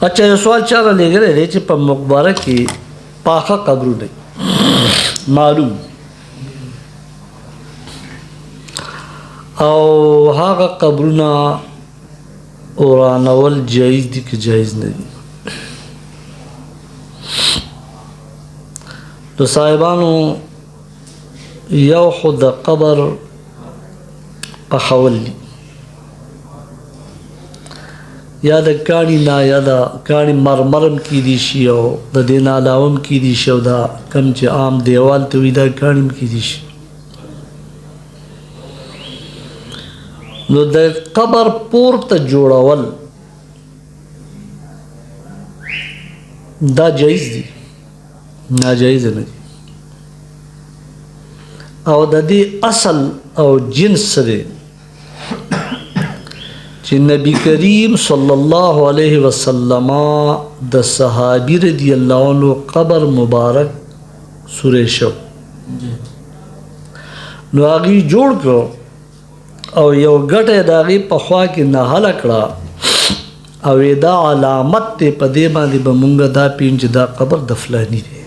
اچھا یو سوال چاله لګره دی چې په مقبره کې پاخه قبرونه معلوم او هغه قبرونه ورانول جایز دي که جایز نه دي؟ نو صاحبانو یو خو د قبر پخول دي یا د کاڼي نه یا د کاڼي مرمرم کیدی شي او د دې نه علاوه هم کیدی شي او دا کم چې عام دیوال ته وي دا کاڼي هم کیدی شي. نو د قبر پورته جوړول دا جایز دي ناجایز نه دي او د دې اصل او جنس دی چې نبی کریم صلی الله علیه وسلم د صحابي رضی الله عنه قبر مبارک سورې شو نو هغه جوړ کړو او یو ګټه د هغې په خوا کې نهاله کړه او دا علامت دی په دې باندې به مونږ دا پین چې دا قبر د فلاني دی.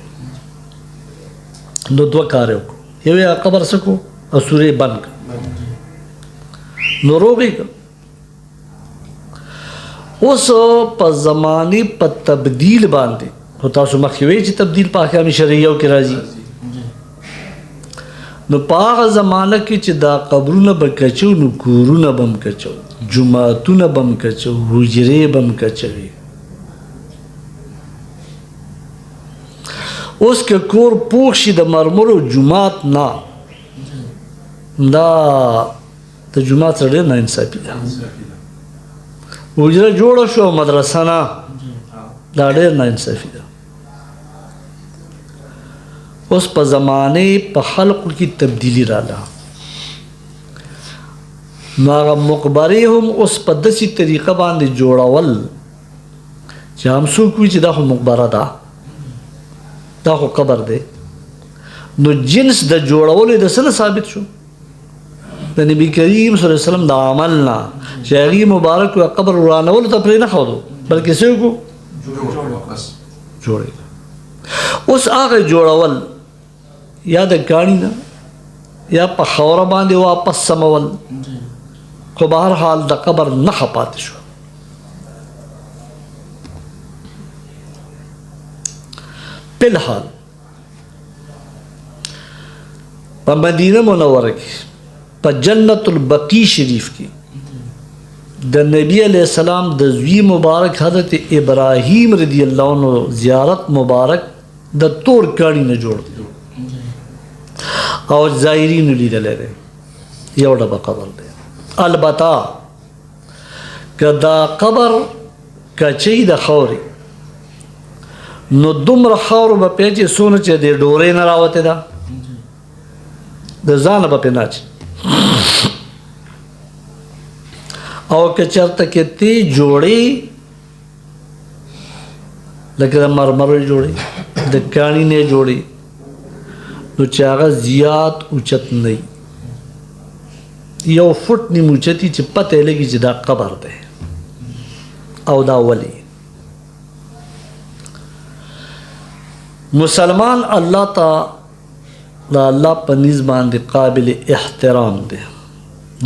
نو دوه کار وکړو یو یې قبر څه کړو او سورې بند کړه نو روغې کړه. اوس په زمانې په تبدیل باندې خو تاسو مخکې وایي چې تبدیل په احکام شرعیو کې راځي نو په هغه زمانه کې چې دا قبرونه به کچو نو کورونه به هم کچو جوماتونه به هم کچو حجرې به هم کچوي. اوس که کور پوخ شي د مرمرو جومات نه دا د جومات سره ډېر ناانصافي ده. حجره جوړه شو مدرسه نه دا ډېر ناانصافي ده. اوس په زمانې په خلقو کې تبدیلی رااله نو هغه مقبرې هم اوس په داسې طریقه باندې جوړول چې هم څوک وي چې دا خو مقبره ده دا خو قبر دی نو جنس د جوړولو د څه نه ثابت شو د نبي کریم صلی الله علیه وسلم د عمل نه چې هغې مبارک قبر ورانولو ته پرې نه ښودو بلکې څه وکړو جوړې. اوس هغه جوړول یا د کاڼي نه یا په خاوره باندې واپس سمول خو به هر حال د قبر نښه پاتې شو. فلحال په مدینه منوره کې په جنت البقیع شریف کې د نبی علیہ السلام د زوی مبارک حضرت ابراهیم رضی الله عنه زیارت مبارک د تور کاڼي نه جوړ او زائرینو لیدلی دی یو ډبه قبر دی. البته که دا قبر کچۍ د خاورې نو دومره خاورو به پې چې څونه چې د ډورۍ نه راوتې ده د ځانه به پې نه اچي او که چېرته کې تی جوړې لکه د مرمرو جوړې د کاڼي نه جوړې نو چې هغه زیات اوچت نه یو فټ نیم اوچتي چې پته یې لګي چې دا قبر دی او دا ولې مسلمان الله ته دا الله په نس باندې قابل احترام دی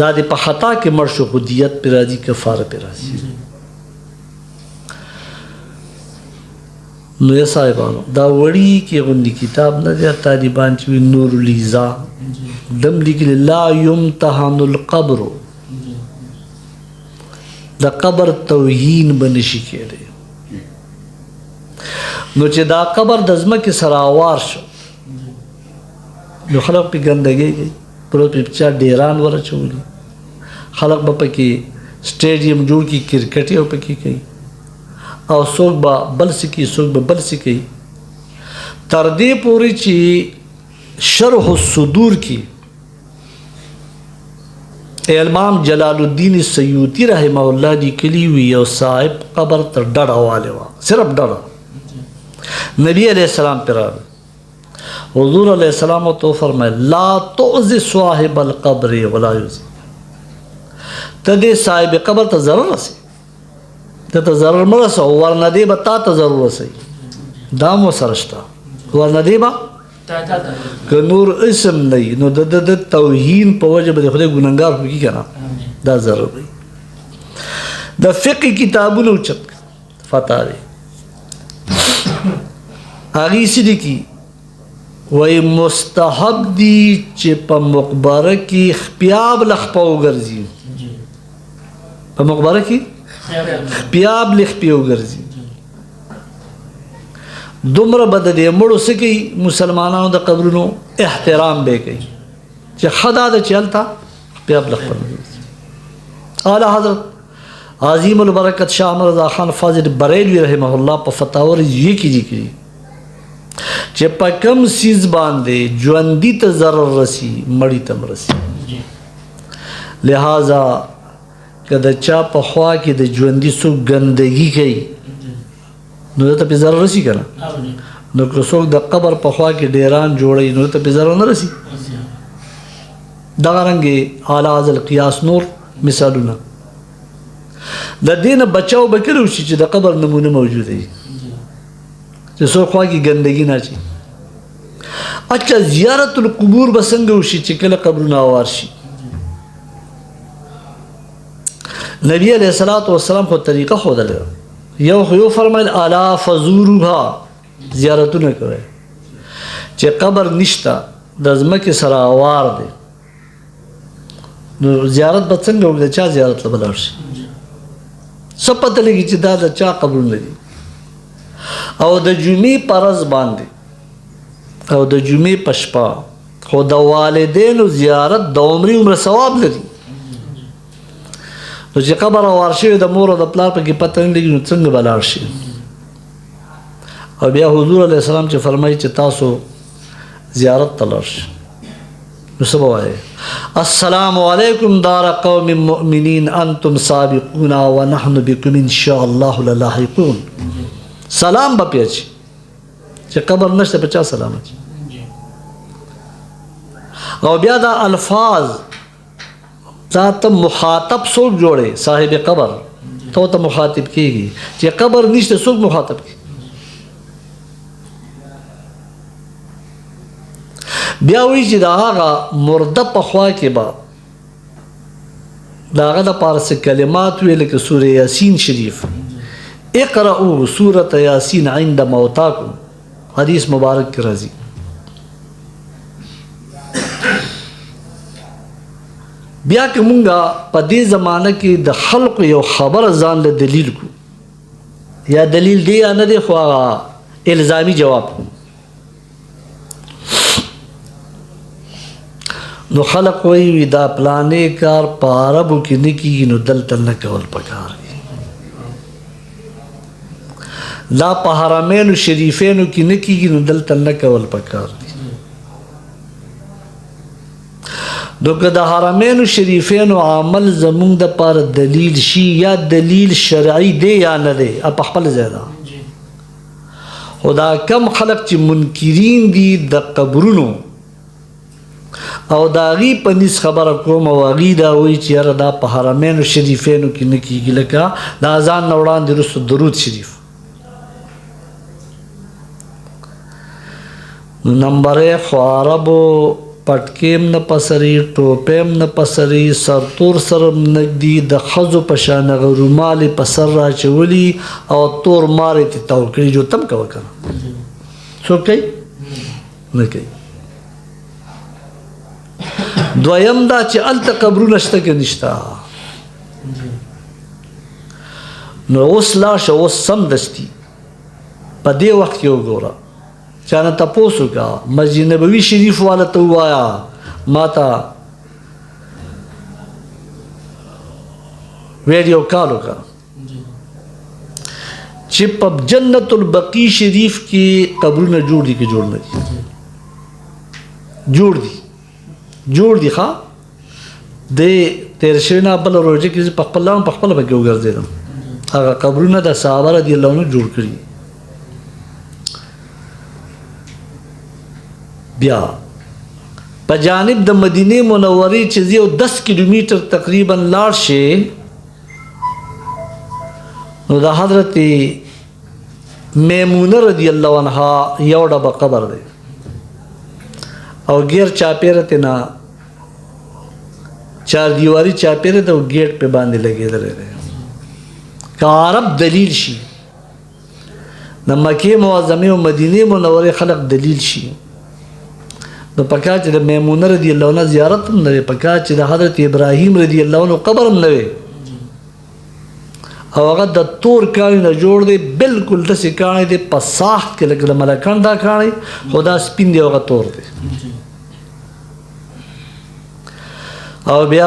دا د په خطا کې مړ شو خو دیت پې راځي کفاره پې راځي. نو یا صاحبانو دا وړي کې غوندې کتاب نه دی طالبان چې وي نور الیزا دم لیکلي لا یمتحن القبر د قبر توهین به نشي کېدی. نو چې دا قبر د ځمکې سره اوار شو نو خلق پې ګندګي کوي پروت پې چا ډیران ورچولي خلق به پکې سټیډیم جوړ کړي کرکټ یې پکې کوي او څوک به بل څه کوي څوک به بل څه کوي تر دې پورې چې شرح الصدور کې امام جلال الدین سیوطي رحمه الله لیکلي وي یو صاحب قبر ته ډډه والی وه صرف ډډه نبی علیہ السلام پہ راغی حضور علیہ السلام تو فرمائے لا تؤذی صاحب القبر ولا یؤذی ته دې صاحب قبر ته ضرر رسي ته ضرر مه رسوه ورنه دی به تا ته ضرر رسوي دا هم ورسره شته ورنه دی به که نور اسم نه وي نو د توهین په وجه به د خدای ګنهګار وکړي که نه دا ضرر وي د فقه کتابونه اوچت فتاوی هغې څه لیکي وایي مستحب دي چې په مقبره کې خپیاب له خپه وګرځي په مقبره کې خپیاب له خپې وګرځي دومره به د دې مړو څه کوي مسلمانانو د قبرونو احترام به کوي چې ښه دا ده چې هلته خپیاب له خپه وګرځي اعلی حضرت عظیم البرکت شاه احمد رضا خان فاضل بریلوی رحمه الله په فتاوا رضویه کې لیکلي چې په کوم څیز باندې ژوندي ته ضرر رسي مړي ته هم رسي لہذا که د چا په خوا کې د ژوندي څوک ګندګي کوي نو ده ته پې ضرر رسي که نه نو که څوک د قبر په خوا کې ډیران جوړوي نو ده ته پې ضرر نه رسي دغه رنګې اعلی حاصل قیاس نور مثالونه د دې نه بچاو به کړی وشي چې د قبر نمونه موجوده وي چې څوک خوا کې ګندګي نه اچي اچھا زیارت القبور به څنګه وشي چې کله قبرونه اوار شي نبی علیه الصلاة والسلام خو طریقه ښودلې یو فرمایل الا فزوروها زیارتونه کوئ چې قبر نشته د ځمکې سره اوار دی نو زیارت به څنګه وکړي چا زیارت ته به لاړ شي څه پته لګي چې دا د چا قبرونه دي او د جمعې په ورځ باندې او د جمعې په شپه خو د والدینو زیارت د عمرې ثواب لري نو چې قبر اوار شوی د مور او د پلار پکې پته نه لګي نو څنګه به لاړ شي او بیا حضور علیه السلام چې فرمایي چې تاسو زیارت ته لاړ شئ نو څه به وایي السلام علیکم دار قوم مؤمنین انتم سابقون ونحن بكم ان شاء الله للاحقون سلام به پې اچي چې قبر نشته په چا سلام اچي او بیا دا الفاظ دا ته مخاطب څوک جوړې صاحب قبر ته مخاطب کېږي چې قبر نشته څوک مخاطب کېږي بیا وایي چې د هغه مرده په خوا کې به د هغه دپاره څه کلمات وي لکه سوره یاسین شریف اقرأوا سورة یاسین عند موتاکم حدیث مبارک کې راځي بیا که مونږه په دې زمانه کې د خلقو یو خبره ځان له دلیل کو یا دلیل دی یا نه دی خو هغه الزامي جواب کو نو خلق وایي دا پلانې کار په عربو کې نه کېږي نو دلته نه کول پکار دي دا په حرمینو شریفینو کې نه کېږي نو دلته نه کول پکار دي نو که د حرمینو شریفینو عمل زمونږ دپاره دلیل شي یا دلیل شرعي دی یا نه دی په خپل ځای ده خو دا کم خلق چې منکرین دي د قبرونو او د هغې په نیز خبره کوم او هغې دا وایي چې یاره دا په حرمینو شریفینو کې نه کېږي لکه د اذان نه وړاندې وروسته درود شریف نو نمبر یې خو عربو پټکیم نه پسري ټوپیم نه پسري سرتور سره نږدې د ښځو په شان هغه رومالې په سر راچولي او تور مارې تې تاو کړي جو تم کوه که نه څوک کوي نه کوي دویم دا چې هلته قبرونه شته که نشته نو اوس لاړ شه اوس سمدستي په دې وخت کې وګوره چا نه تپوس وکړه مسجد نبوي شریف والا ته ووایه ما ته ویډیو کال وکړه چې په جنت البقیع شریف کې قبرونه جوړ دي که جوړ نه دي جوړ دي ښه د تېر شوي نه بله روژه کې زه په خپل لاره په خپله پکې وګرځېدم هغه قبرونه د صحابه رضي الله عنهم جوړ کړي بیا په جانب د مدینه منورې چې یو 10 کیلومتر تقریبا لاړ شي نو د حضرت میمونه رضی الله عنها یو ډبه قبر دی او غیر چاپیره تینا چار دیواری چاپیره ته گیټ په باندې لګېدل دی که عرب دلیل شي د مکې معظمې او مدینې منورې خلق دلیل شي نو پکار چې د میمونه رضی الله عنها زیارت هم نه وي پکار چې د حضرت ابراهیم رضی الله عنه قبر هم نه وي او هغه د تور کاڼي نه جوړ دی بالکل داسې کاڼی دی په ساحت کې لکه د ملکان دا کاڼی خو دا سپین دی او هغه تور دی او بیا